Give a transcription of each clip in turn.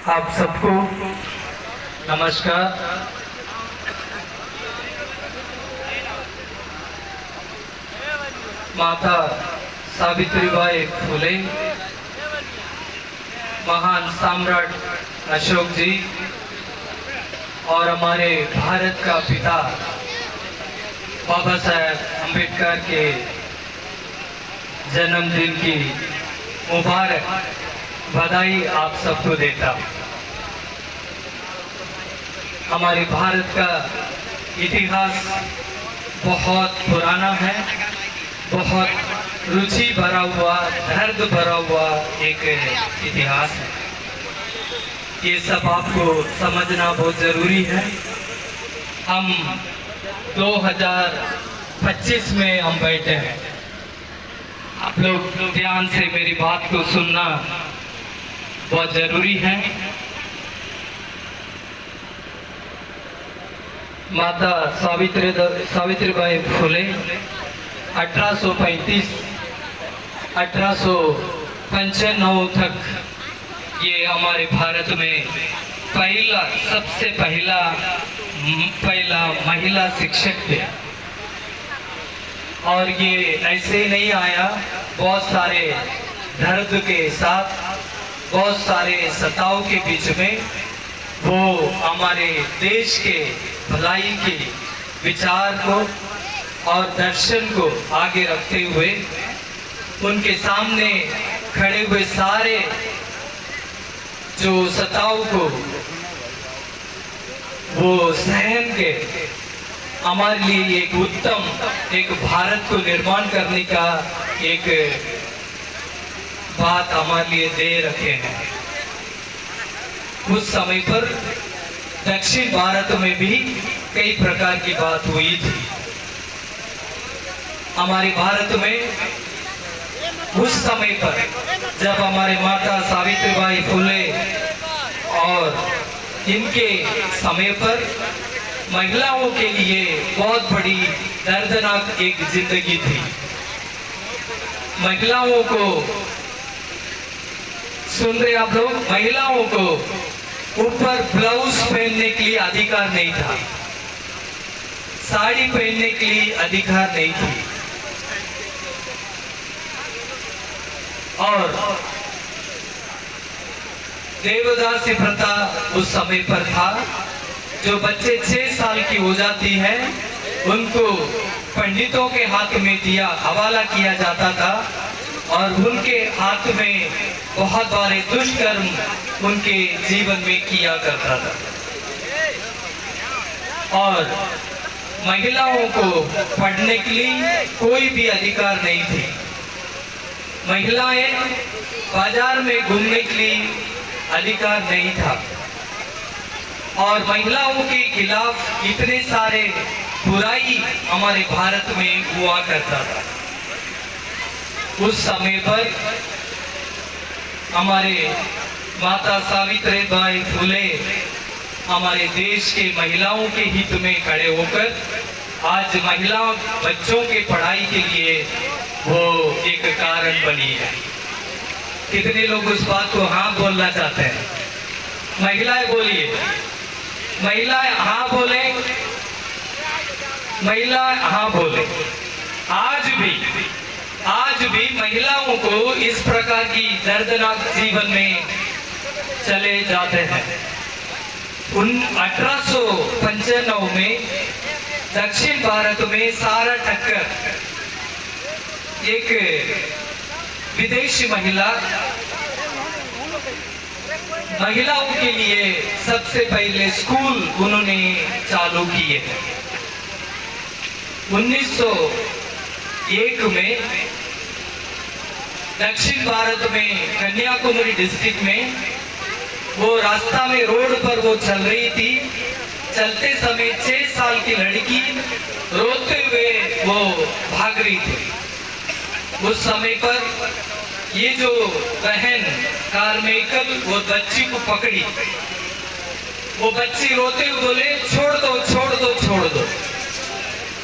आप सबको नमस्कार। माता सावित्रीबाई फुले, महान सम्राट अशोक जी और हमारे भारत का पिता बाबा साहेब अम्बेडकर के जन्मदिन की मुबारक बधाई आप सबको देता हूँ। हमारे भारत का इतिहास बहुत पुराना है, बहुत रुचि भरा हुआ, दर्द भरा हुआ एक इतिहास है। ये सब आपको समझना बहुत ज़रूरी है। हम 2025 में हम बैठे हैं। आप लोग ध्यान से मेरी बात को सुनना बहुत ज़रूरी है। माता सावित्रीबाई फुले 1835-1895 तक ये हमारे भारत में सबसे पहला महिला शिक्षक थे। और ये ऐसे ही नहीं आया, बहुत सारे दर्द के साथ, बहुत सारे सताव के बीच में वो हमारे देश के भलाई के विचार को और दर्शन को आगे रखते हुए उनके सामने खड़े हुए सारे जो सताव को वो सहन के हमारे लिए एक उत्तम एक भारत को निर्माण करने का एक बात हमारे लिए दे रखे हैं। उस समय पर दक्षिण भारत में भी कई प्रकार की बात हुई थी। हमारे भारत में उस समय पर जब हमारे माता सावित्रीबाई फुले और इनके समय पर महिलाओं के लिए बहुत बड़ी दर्दनाक एक जिंदगी थी। महिलाओं को सुन रहे आप लोग, महिलाओं को ऊपर ब्लाउज पहनने के लिए अधिकार नहीं था, साड़ी पहनने के लिए अधिकार नहीं थी। और देवदासी प्रथा उस समय पर था। जो बच्चे 6 साल की हो जाती है उनको पंडितों के हाथ में दिया हवाला किया जाता था और उनके हाथ में बहुत बारे दुष्कर्म उनके जीवन में किया करता था। और महिलाओं को पढ़ने के लिए कोई भी अधिकार नहीं थी। महिलाएं बाजार में घूमने के लिए अधिकार नहीं था। और महिलाओं के खिलाफ इतने सारे बुराई हमारे भारत में हुआ करता था। उस समय पर हमारे माता सावित्रीबाई फुले हमारे देश के महिलाओं के हित में खड़े होकर आज महिला बच्चों के पढ़ाई के लिए वो एक कारण बनी है। कितने लोग उस बात को हाँ बोलना चाहते हैं? महिलाएं बोलिए, महिलाएं हाँ बोले, महिलाएं हाँ बोले। आज भी महिलाओं को इस प्रकार की दर्दनाक जीवन में चले जाते हैं। 1895 में दक्षिण भारत में सारा टक्कर एक विदेशी महिलाओं के लिए सबसे पहले स्कूल उन्होंने चालू किए। 1901 में दक्षिण भारत में कन्याकुमारी डिस्ट्रिक्ट में वो रास्ता में रोड पर वो चल रही थी। चलते समय 6 साल की लड़की रोते हुए वो भाग रही थी। उस समय पर ये जो बहन कारमेकल वो बच्ची को पकड़ी। वो बच्ची रोते हुए बोले छोड़ दो छोड़ दो छोड़ दो।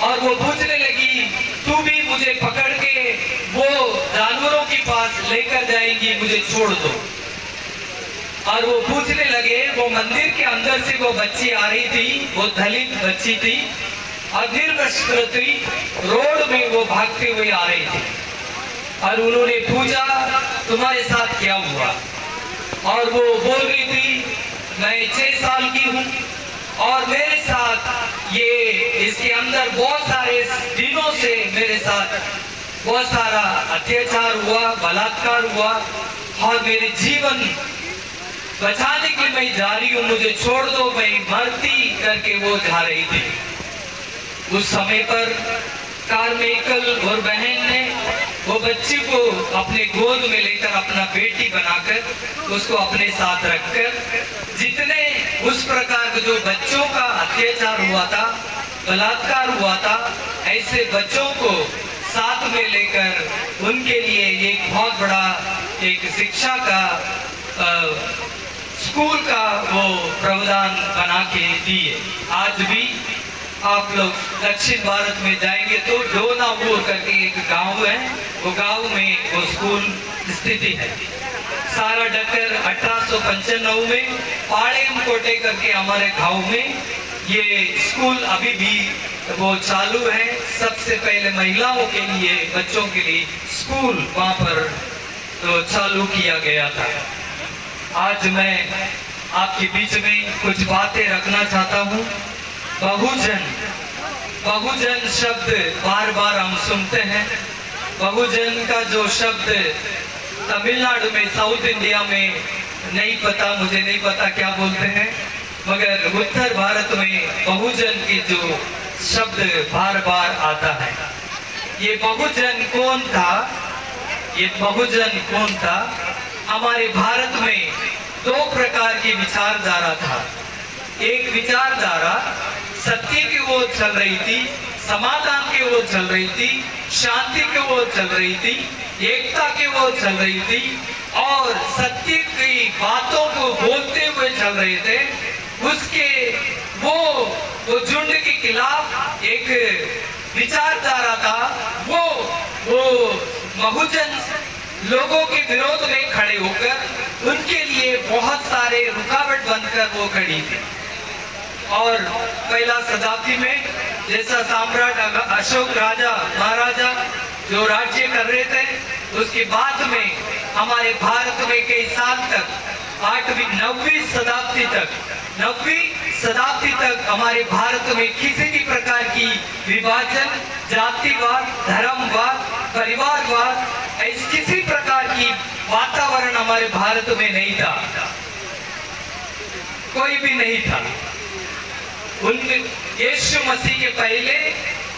और वो पूछने लगी तू भी मुझे पकड़ के वो जानवरों के पास लेकर जाएंगी, मुझे छोड़ दो। और वो पूछने लगे, वो मंदिर के अंदर से वो बच्ची आ रही थी, वो दलित बच्ची थी और निर्वस्त्र थी, रोड में वो भागते हुए आ रही थी। और उन्होंने पूछा, तुम्हारे साथ क्या हुआ? और वो बोल रही थी, मैं 6 साल की हूँ और मेरे साथ ये इसके अंदर बहुत सारे दिनों से मेरे साथ बहुत सारा अत्याचार हुआ, बलात्कार हुआ और मेरे जीवन बचाने के लिए मैं जा रही हूँ, मुझे छोड़ दो, मैं मरती करके वो जा रही थी। उस समय पर कारमेकल और बहन ने वो बच्ची को अपने गोद में लेकर अपना बेटी बनाकर उसको अपने साथ रखकर, जितने उस प्रकार के जो बच्चों का अत्याचार हुआ था, बलात्कार हुआ था, ऐसे बच्चों को साथ में लेकर उनके लिए एक बहुत बड़ा एक शिक्षा का स्कूल का वो प्रावधान बना के दिए। आज भी आप लोग दक्षिण भारत में जाएंगे तो डोनापुर करके एक गांव है, वो गांव में वो स्कूल स्थिति है। सारा डकर 1895 में पाड़ेम कोटे करके हमारे गांव में ये स्कूल अभी भी वो चालू है। सबसे पहले महिलाओं के लिए, बच्चों के लिए स्कूल वहां पर तो चालू किया गया था। आज मैं आपके बीच में कुछ बातें रखना चाहता हूँ। बहुजन, बहुजन शब्द बार बार हम सुनते हैं। बहुजन का जो शब्द तमिलनाडु में, साउथ इंडिया में नहीं पता, मुझे नहीं पता क्या बोलते हैं, मगर उत्तर भारत में बहुजन की जो शब्द बार बार आता है। ये बहुजन कौन था? ये बहुजन कौन था? हमारे भारत में 2 प्रकार की विचारधारा था। एक विचारधारा सत्य की ओर चल रही थी, समाधान की ओर चल रही थी, शांति की ओर चल रही थी, एकता की ओर चल रही थी और सत्य की बातों को बोलते हुए चल रहे थे। उसके वो झुंड के खिलाफ एक विचारधारा था। वो बहुजन लोगों के विरोध में खड़े होकर उनके लिए बहुत सारे रुकावट बनकर वो खड़ी थी। और पहला शताब्दी में जैसा सम्राट अशोक राजा महाराजा जो राज्य कर रहे थे, उसके बाद में हमारे भारत में कई साल तक 8वीं 9वीं शताब्दी तक हमारे भारत में किसी भी प्रकार की विभाजन, जातिवाद, धर्मवाद, परिवारवाद, ऐसी किसी प्रकार की वातावरण हमारे भारत में नहीं था, कोई भी नहीं था। यीशु मसीह के पहले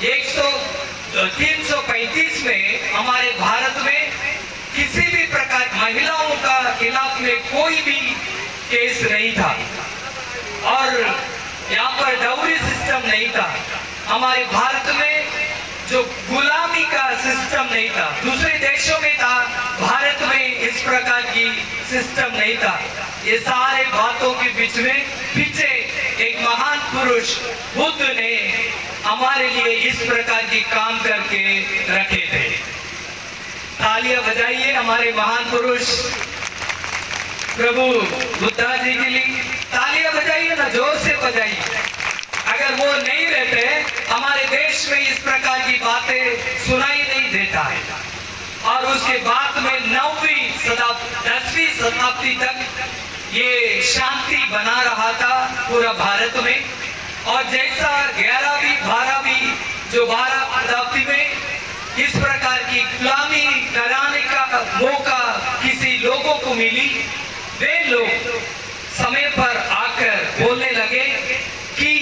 335 में हमारे भारत में किसी भी प्रकार महिलाओं का खिलाफ में कोई भी केस नहीं था और यहाँ पर डाउरी सिस्टम नहीं था। हमारे भारत में जो गुलामी का सिस्टम नहीं था, दूसरे देशों में था, भारत में इस प्रकार की सिस्टम नहीं था। ये सारे बातों के बीच में पीछे एक महान पुरुष बुद्ध ने हमारे लिए इस प्रकार की काम करके रखे थे। तालियां बजाइए हमारे महान पुरुष प्रभु बुद्धा जी के लिए। तालियां बजाइए ना, जोर से बजाइए। अगर वो नहीं रहते हमारे देश में इस प्रकार की बातें सुनाई नहीं देता है। और उसके बाद में 9वीं शताब्दी 10वीं शताब्दी तक ये शांति बना रहा था पूरा भारत में। और जैसा 11वीं 12वीं जो 12 शताब्दी में इस प्रकार की गुलामी कराने का मौका किसी लोगों को मिली, वे लोग समय पर आकर बोलने लगे कि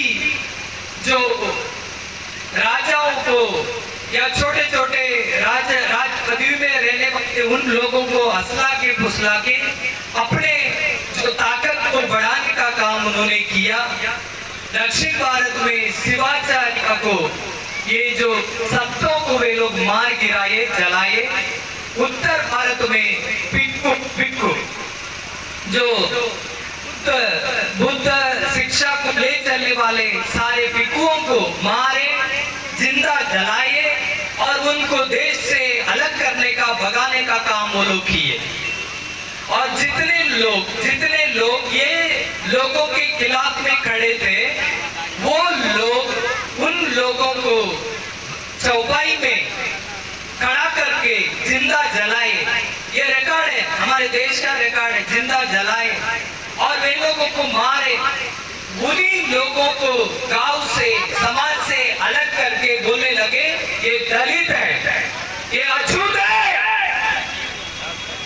जो राजाओं को या छोटे छोटे राज पदवी में रहने वाले उन लोगों को असला के फुसला के अपने जो ताकत को बढ़ाने का काम उन्होंने किया। दक्षिण भारत में शिवाचार्य को ये जो सत्तों को वे लोग मार गिराए, जलाए। उत्तर भारत में पिक्कू जो बुद्ध शिक्षा को ले चलने वाले सारे पिक्कुओं को मारे, जिंदा जलाए और उनको देश से अलग करने का, भगाने का काम वो लोग किए। और जितने लोग ये लोगों के खिलाफ में खड़े थे, वो लोग उन लोगों को चौपाई में खड़ा करके जिंदा जलाए। ये रिकॉर्ड है, हमारे देश का रिकॉर्ड है, जिंदा जलाए और वे लोगों को मारे। उन्हीं लोगों को गांव से, समाज से अलग करके बोलने लगे ये दलित है, ये अछूत है,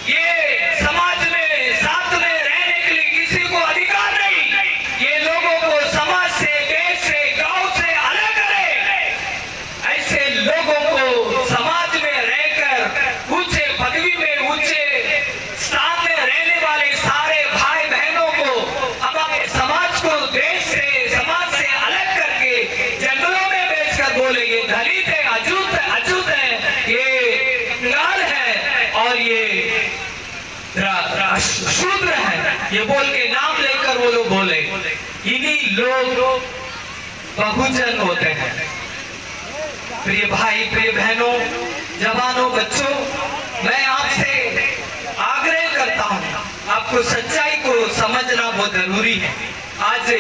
ये समाज में साथ में रहने के लिए किसी को अधिकार नहीं, ये लोगों को समाज से, देश से, गांव से अलग करे। ऐसे लोगों को समाज में रहकर ऊंचे पदवी में, ऊंचे स्थान में रहने वाले सारे भाई बहनों को हमारे समाज को देश से, समाज से अलग करके जंगलों में बेचकर बोले ये दलित है, अछूत है, ये कंगाल है और ये शूद्र है, ये बोल के नाम लेकर वो लोग बोले। इन्हीं लोग बहुजन होते हैं। प्रिय भाई, प्रिय बहनों, जवानों, बच्चों, मैं आपसे आग्रह करता हूं, आपको सच्चाई को समझना बहुत जरूरी है। आज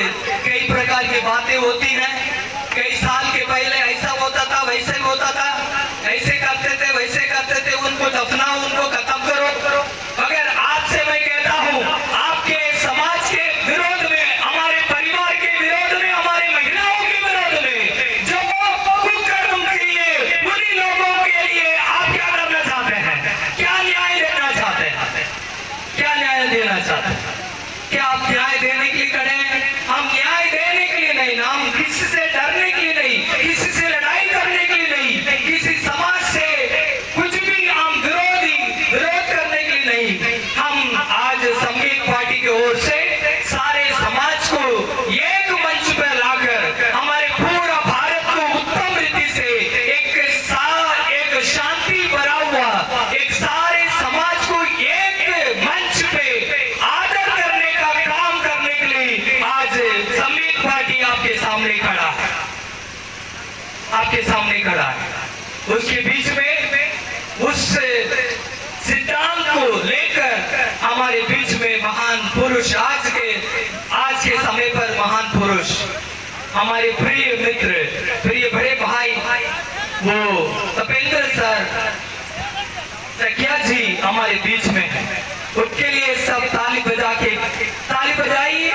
कई प्रकार की बातें होती हैं, कई साल के पहले ऐसा होता था, वैसे होता था, ऐसे करते थे, वैसे करते थे, उनको दफनाओ, उनको खत्म करो। मगर आज से मैं कहता हूं, आपके समाज के विरोध में, हमारे परिवार के विरोध में, हमारे महिलाओं के विरोध में जो कुकर्म किए, उन्हीं लोगों के लिए आप क्या करना चाहते हैं? क्या न्याय देना चाहते हैं? क्या न्याय देना चाहते हैं? क्या आप न्याय देने के लिए खड़े हैं? हम न्याय देने के लिए नहीं ना, हम किसी से डरने के लिए नहीं, किसी से लड़ाई करने के लिए नहीं, किसी समाज से कुछ भी हम विरोध करने के लिए नहीं। हम आज संघीय पार्टी की ओर से सारे समाज को एक मंच पर लाकर हमारे पूरा भारत को उत्तम रीति से एक शांति भरा हुआ, एक सारे समाज को एक मंच पे आदर करने का काम करने के लिए आज संघीय पार्टी आपके सामने खड़ा है, आपके सामने खड़ा है। उसके बीच में उस सिद्धांत को लेकर हमारे बीच में महान पुरुष, आज के समय पर महान पुरुष, हमारे प्रिय मित्र, प्रिय बड़े भाई, वो तपेंद्र सर तकिया जी हमारे बीच में है। उनके लिए सब ताली बजाइए।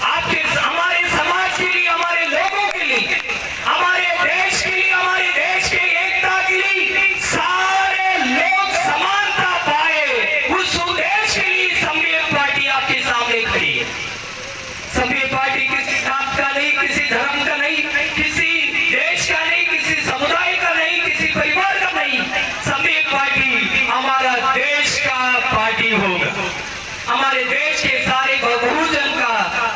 आपके, हमारे समाज के लिए, हमारे लोगों के लिए, हमारे देश के लिए, हमारे देश के एकता के लिए, सारे लोग समानता पाए, उस उद्देश्य के लिए संघीय पार्टी आपके सामने खड़ी है। संघीय पार्टी किसी जात का नहीं, किसी धर्म का नहीं, किसी देश का नहीं, किसी समुदाय का नहीं, किसी परिवार का नहीं। संघीय पार्टी हमारा देश का पार्टी होगा, हमारे देश के सारे बहुजन का,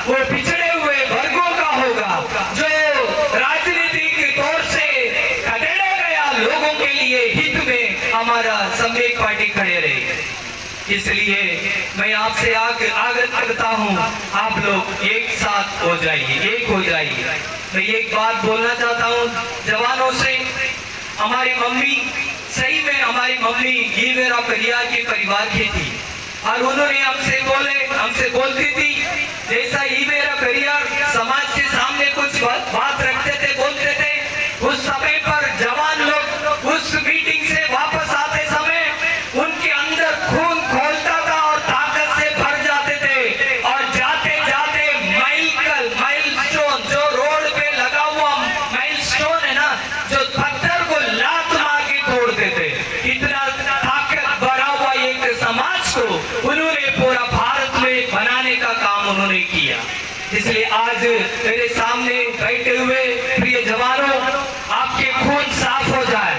वो पिछड़े हुए वर्गों का होगा, जो राजनीति के तौर से खदेड़ा गया लोगों के लिए हित में हमारा संघीय पार्टी खड़े रहेगी। इसलिए मैं आपसे आग्रह करता हूं, आप लोग एक साथ हो जाइए, एक हो जाइए। मैं एक बात बोलना चाहता हूं जवानों से। हमारी मम्मी, सही में हमारी मम्मी ईवेरा परिवार के परिवार की थी और उन्होंने हमसे बोलती थी, जैसा ईवेरा परिवार समाज के सामने कुछ बात रखते थे, बोलते थे, उस समय पर जवान लोग उस मीटिंग से वापस आते समय उनके अंदर खून खोलता था और ताकत से भर जाते थे और जाते जाते माइलस्टोन, जो रोड पे लगा हुआ माइलस्टोन है ना, जो पत्थर को लात मार के तोड़ते थे। इतना ताकत भरा हुआ एक समाज को उन्होंने पूरा भारत में बनाने का काम उन्होंने किया। इसलिए आज मेरे सामने बैठे हुए प्रिय जवानों, आपके खून साफ हो जाए,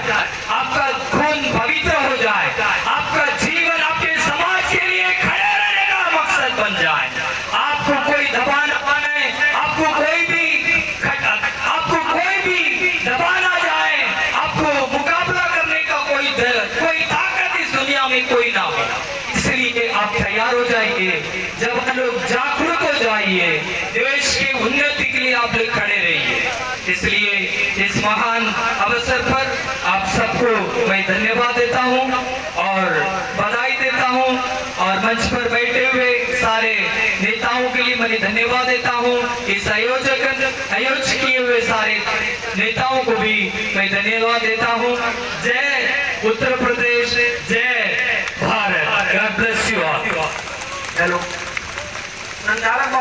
आपका खून पवित्र हो जाए, आपका जीवन आपके समाज के लिए खड़े रहने का मकसद बन जाए। आपको कोई दबा ना पाए, आपको कोई भी दबा ना जाए, आपको मुकाबला करने का कोई ताकत इस दुनिया में कोई ना हो। इसलिए आप तैयार हो जाइए, जब लोग जागरूक हो जाइए, देश की उन्नति के लिए आप लोग खड़े रहिए। इसलिए इस महान अवसर पर आप सबको मैं धन्यवाद देता हूं और बधाई देता हूं और मंच मैं धन्यवाद देता हूँ। इस आयोजक किए हुए सारे नेताओं को भी मैं धन्यवाद देता हूँ। जय उत्तर प्रदेश, जय Bharat. God bless you all. Hello संचालक